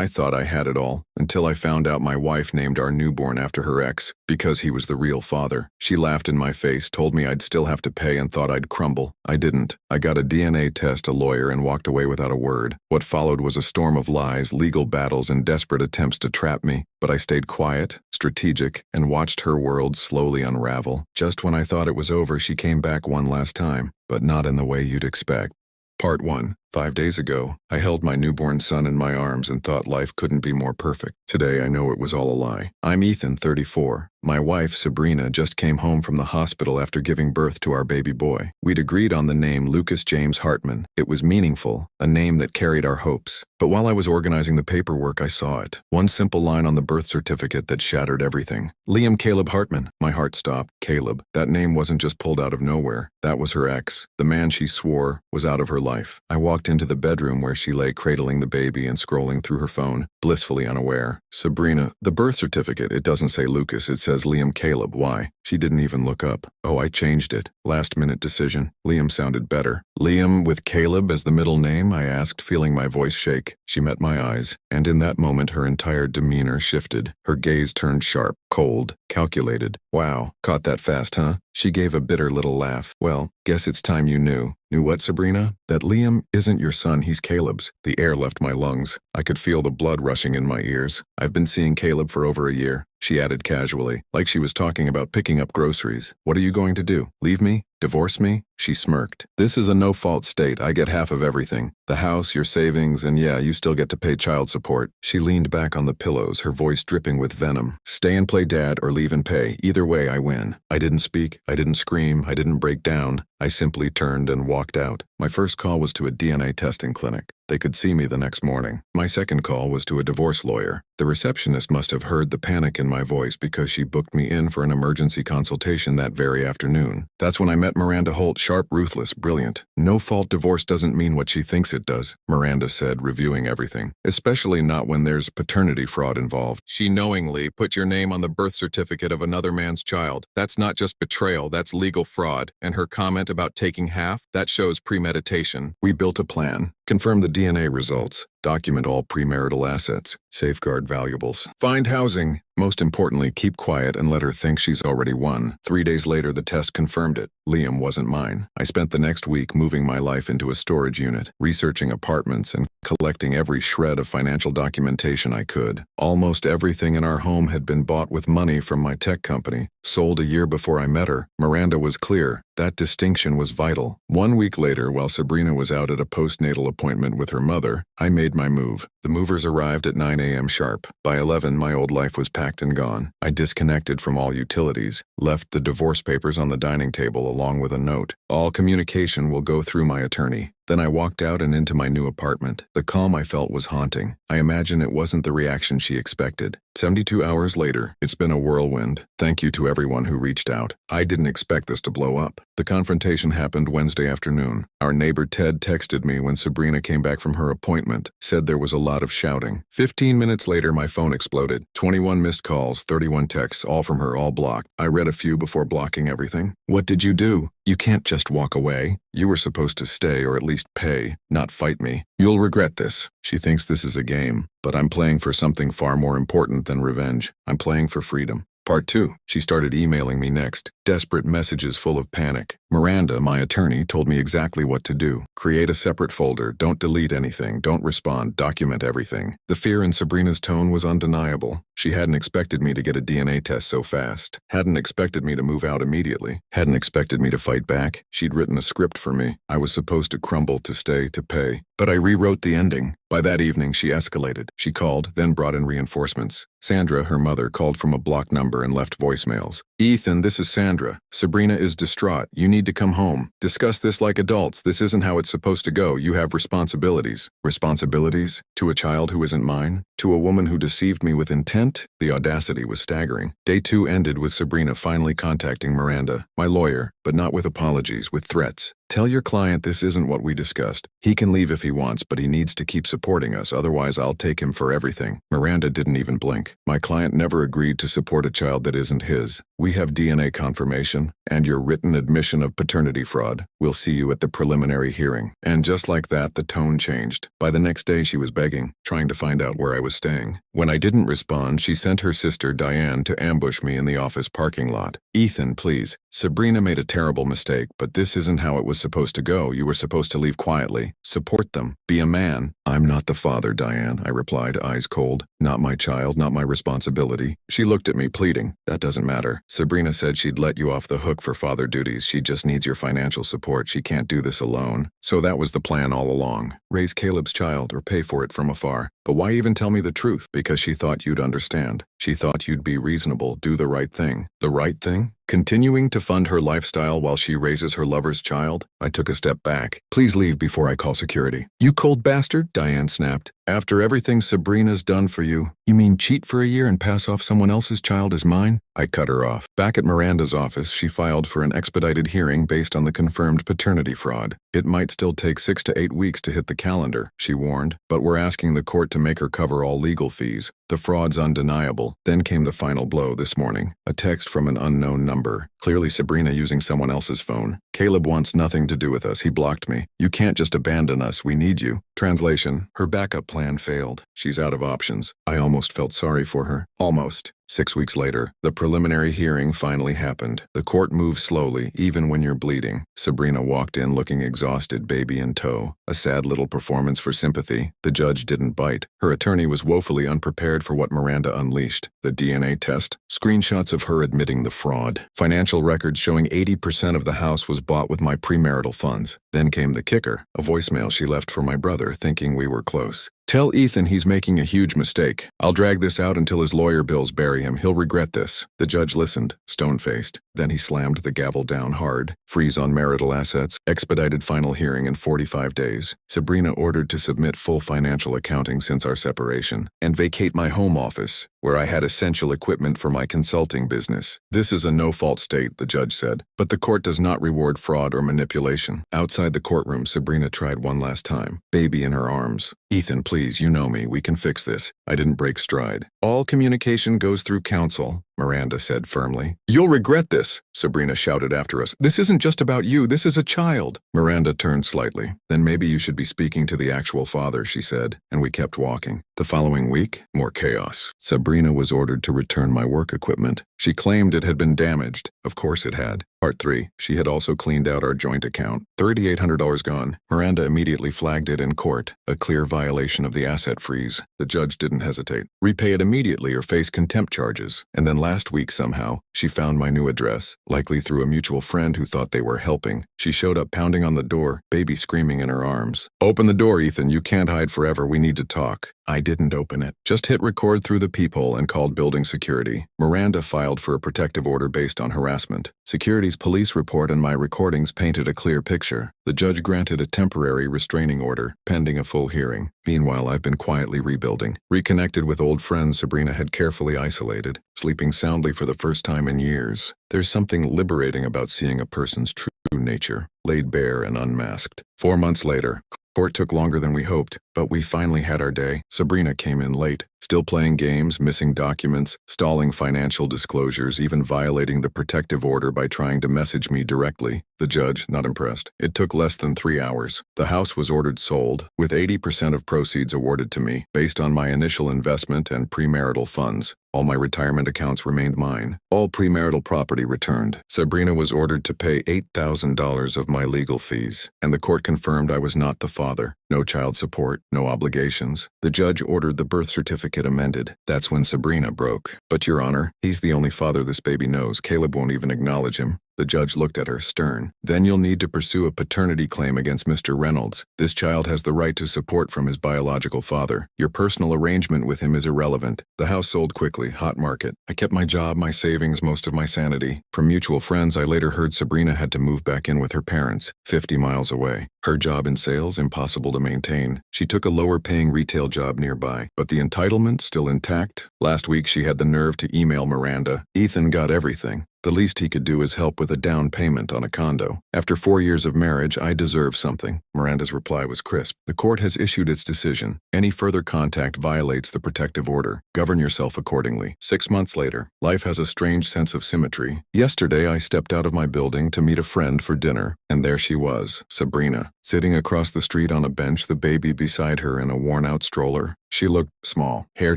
I thought I had it all, until I found out my wife named our newborn after her ex, because he was the real father. She laughed in my face, told me I'd still have to pay, and thought I'd crumble. I didn't. I got a DNA test, a lawyer, and walked away without a word. What followed was a storm of lies, legal battles, and desperate attempts to trap me. But I stayed quiet, strategic, and watched her world slowly unravel. Just when I thought it was over, she came back one last time, but not in the way you'd expect. Part 1. 5 days ago, I held my newborn son in my arms and thought life couldn't be more perfect. Today, I know it was all a lie. I'm Ethan, 34. My wife, Sabrina, just came home from the hospital after giving birth to our baby boy. We'd agreed on the name Lucas James Hartman. It was meaningful, a name that carried our hopes. But while I was organizing the paperwork, I saw it. One simple line on the birth certificate that shattered everything. Liam Caleb Hartman. My heart stopped. Caleb. That name wasn't just pulled out of nowhere. That was her ex. The man she swore was out of her life. I walked into the bedroom where she lay cradling the baby and scrolling through her phone, blissfully unaware. Sabrina, the birth certificate, it doesn't say Lucas, it says Liam Caleb. Why? She didn't even look up. Oh, I changed it. Last-minute decision. Liam sounded better. Liam with Caleb as the middle name? I asked, feeling my voice shake. She met my eyes, and in that moment her entire demeanor shifted. Her gaze turned sharp, cold, calculated. Wow, caught that fast, huh? She gave a bitter little laugh. Well, guess it's time you knew. Knew what, Sabrina? That Liam isn't your son, he's Caleb's. The air left my lungs. I could feel the blood rushing in my ears. I've been seeing Caleb for over a year, she added casually, like she was talking about picking up groceries. What are you going to do? Leave me? Divorce me? She smirked. This is a no-fault state. I get half of everything. The house, your savings, and yeah, you still get to pay child support. She leaned back on the pillows, her voice dripping with venom. Stay and play dad or leave and pay. Either way, I win. I didn't speak. I didn't scream. I didn't break down. I simply turned and walked out. My first call was to a DNA testing clinic. They could see me the next morning. My second call was to a divorce lawyer. The receptionist must have heard the panic in my voice because she booked me in for an emergency consultation that very afternoon. That's when I met Miranda Holt, sharp, ruthless, brilliant. No-fault divorce doesn't mean what she thinks it does, Miranda said, reviewing everything. Especially not when there's paternity fraud involved. She knowingly put your name on the birth certificate of another man's child. That's not just betrayal, that's legal fraud. And her comment about taking half, that shows premeditation. We built a plan. Confirm the DNA results. Document all premarital assets. Safeguard valuables. Find housing. Most importantly, keep quiet and let her think she's already won. 3 days later, the test confirmed it. Liam wasn't mine. I spent the next week moving my life into a storage unit, researching apartments and collecting every shred of financial documentation I could. Almost everything in our home had been bought with money from my tech company, sold a year before I met her. Miranda was clear. That distinction was vital. 1 week later, while Sabrina was out at a postnatal appointment with her mother, I made my move. The movers arrived at 9 a.m. sharp. By 11, my old life was packed and gone. I disconnected from all utilities, left the divorce papers on the dining table along with a note. All communication will go through my attorney. Then I walked out and into my new apartment. The calm I felt was haunting. I imagine it wasn't the reaction she expected. 72 hours later, it's been a whirlwind. Thank you to everyone who reached out. I didn't expect this to blow up. The confrontation happened Wednesday afternoon. Our neighbor Ted texted me when Sabrina came back from her appointment, said there was a lot of shouting. 15 minutes later, my phone exploded. 21 missed calls, 31 texts, all from her, all blocked. I read a few before blocking everything. What did you do? You can't just walk away. You were supposed to stay or at least pay, not fight me. You'll regret this. She thinks this is a game, but I'm playing for something far more important than revenge. I'm playing for freedom. Part 2. She started emailing me next. Desperate messages full of panic. Miranda, my attorney, told me exactly what to do. Create a separate folder. Don't delete anything. Don't respond. Document everything. The fear in Sabrina's tone was undeniable. She hadn't expected me to get a DNA test so fast. Hadn't expected me to move out immediately. Hadn't expected me to fight back. She'd written a script for me. I was supposed to crumble, to stay, to pay. But I rewrote the ending. By that evening, she escalated. She called, then brought in reinforcements. Sandra, her mother, called from a blocked number and left voicemails. Ethan, this is Sandra. Sabrina is distraught. You need to come home. Discuss this like adults. This isn't how it's supposed to go. You have responsibilities. Responsibilities? To a child who isn't mine? To a woman who deceived me with intent? The audacity was staggering. Day 2 ended with Sabrina finally contacting Miranda, my lawyer, but not with apologies, with threats. Tell your client this isn't what we discussed. He can leave if he wants, but he needs to keep supporting us, otherwise I'll take him for everything. Miranda didn't even blink. My client never agreed to support a child that isn't his. We have DNA confirmation and your written admission of paternity fraud. We'll see you at the preliminary hearing. And just like that, the tone changed. By the next day, she was begging, trying to find out where I was staying. When I didn't respond, she sent her sister, Diane, to ambush me in the office parking lot. Ethan, please. Sabrina made a terrible mistake, but this isn't how it was supposed to go. You were supposed to leave quietly. Support them. Be a man. I'm not the father, Diane, I replied, eyes cold. Not my child, not my responsibility. She looked at me, pleading. That doesn't matter. Sabrina said she'd let you off the hook for father duties. She just needs your financial support. She can't do this alone. So that was the plan all along. Raise Caleb's child or pay for it from afar. But why even tell me the truth? Because she thought you'd understand. She thought you'd be reasonable, do the right thing. The right thing? Continuing to fund her lifestyle while she raises her lover's child? I took a step back. Please leave before I call security. You cold bastard, Diane snapped. After everything Sabrina's done for you, you mean cheat for a year and pass off someone else's child as mine? I cut her off. Back at Miranda's office, she filed for an expedited hearing based on the confirmed paternity fraud. It might still take 6 to 8 weeks to hit the calendar, she warned, but we're asking the court to make her cover all legal fees. The fraud's undeniable. Then came the final blow this morning. A text from an unknown number. Clearly Sabrina using someone else's phone. Caleb wants nothing to do with us. He blocked me. You can't just abandon us. We need you. Translation. Her backup plan failed. She's out of options. I almost felt sorry for her. Almost. 6 weeks later, the preliminary hearing finally happened. The court moves slowly, even when you're bleeding. Sabrina walked in looking exhausted, baby in tow. A sad little performance for sympathy. The judge didn't bite. Her attorney was woefully unprepared for what Miranda unleashed. The DNA test, screenshots of her admitting the fraud, financial records showing 80% of the house was bought with my premarital funds. Then came the kicker, a voicemail she left for my brother, thinking we were close. Tell Ethan he's making a huge mistake. I'll drag this out until his lawyer bills bury him. He'll regret this. The judge listened, stone-faced. Then he slammed the gavel down hard. Freeze on marital assets, expedited final hearing in 45 days. Sabrina ordered to submit full financial accounting since our separation, and vacate my home office, where I had essential equipment for my consulting business. This is a no-fault state, the judge said, but the court does not reward fraud or manipulation. Outside the courtroom, Sabrina tried one last time, baby in her arms. Ethan, please, you know me, we can fix this. I didn't break stride. All communication goes through counsel, Miranda said firmly. You'll regret this, Sabrina shouted after us. This isn't just about you, this is a child. Miranda turned slightly. Then maybe you should be speaking to the actual father, she said, and we kept walking. The following week, more chaos. Sabrina was ordered to return my work equipment. She claimed it had been damaged. Of course it had. Part 3. She had also cleaned out our joint account. $3,800 gone. Miranda immediately flagged it in court. A clear violation of the asset freeze. The judge didn't hesitate. Repay it immediately or face contempt charges. And then last week somehow, she found my new address, likely through a mutual friend who thought they were helping. She showed up pounding on the door, baby screaming in her arms. Open the door, Ethan. You can't hide forever. We need to talk. I didn't open it. Just hit record through the peephole and called building security. Miranda filed for a protective order based on harassment. Security's police report and my recordings painted a clear picture. The judge granted a temporary restraining order, pending a full hearing. Meanwhile, I've been quietly rebuilding. Reconnected with old friends Sabrina had carefully isolated, sleeping soundly for the first time in years. There's something liberating about seeing a person's true nature, laid bare and unmasked. 4 months later, court took longer than we hoped, but we finally had our day. Sabrina came in late, still playing games, missing documents, stalling financial disclosures, even violating the protective order by trying to message me directly. The judge, not impressed. It took less than 3 hours. The house was ordered sold, with 80% of proceeds awarded to me, based on my initial investment and premarital funds. All my retirement accounts remained mine. All premarital property returned. Sabrina was ordered to pay $8,000 of my legal fees, and the court confirmed I was not the father. No child support, no obligations. The judge ordered the birth certificate amended. That's when Sabrina broke. But, Your Honor, he's the only father this baby knows. Caleb won't even acknowledge him. The judge looked at her, stern. Then you'll need to pursue a paternity claim against Mr. Reynolds. This child has the right to support from his biological father. Your personal arrangement with him is irrelevant. The house sold quickly, hot market. I kept my job, my savings, most of my sanity. From mutual friends, I later heard Sabrina had to move back in with her parents, 50 miles away. Her job in sales, impossible to maintain. She took a lower-paying retail job nearby, but the entitlement still intact. Last week she had the nerve to email Miranda. Ethan got everything. The least he could do is help with a down payment on a condo. After 4 years of marriage, I deserve something. Miranda's reply was crisp. The court has issued its decision. Any further contact violates the protective order. Govern yourself accordingly. 6 months later, life has a strange sense of symmetry. Yesterday, I stepped out of my building to meet a friend for dinner, and there she was, Sabrina, sitting across the street on a bench, the baby beside her in a worn-out stroller. She looked small, hair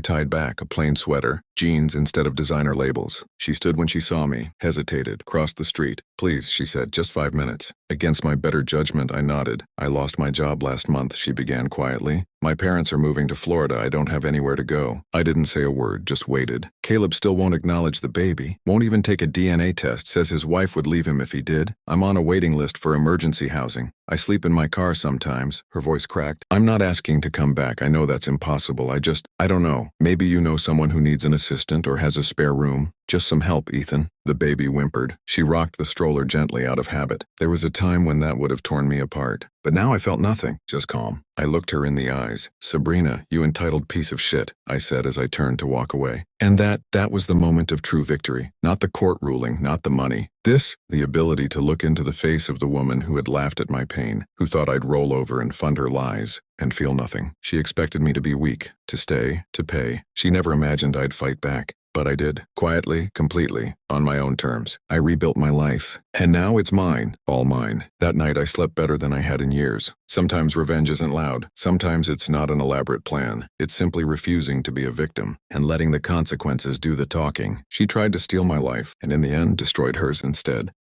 tied back, a plain sweater, jeans instead of designer labels. She stood when she saw me, hesitated, crossed the street. Please, she said, just 5 minutes. Against my better judgment, I nodded. I lost my job last month, she began quietly. My parents are moving to Florida. I don't have anywhere to go. I didn't say a word, just waited. Caleb still won't acknowledge the baby. Won't even take a DNA test, says his wife would leave him if he did. I'm on a waiting list for emergency housing. I sleep in my car sometimes. Her voice cracked. I'm not asking to come back. I know that's impossible. I don't know. Maybe you know someone who needs an assistant or has a spare room. Just some help, Ethan. The baby whimpered. She rocked the stroller gently out of habit. There was a time when that would have torn me apart. But now I felt nothing, just calm. I looked her in the eyes. Sabrina, you entitled piece of shit, I said as I turned to walk away. And that was the moment of true victory. Not the court ruling, not the money. The ability to look into the face of the woman who had laughed at my pain, who thought I'd roll over and fund her lies, and feel nothing. She expected me to be weak, to stay, to pay. She never imagined I'd fight back. But I did, quietly, completely, on my own terms. I rebuilt my life. And now it's mine, all mine. That night I slept better than I had in years. Sometimes revenge isn't loud. Sometimes it's not an elaborate plan. It's simply refusing to be a victim and letting the consequences do the talking. She tried to steal my life, and in the end destroyed hers instead.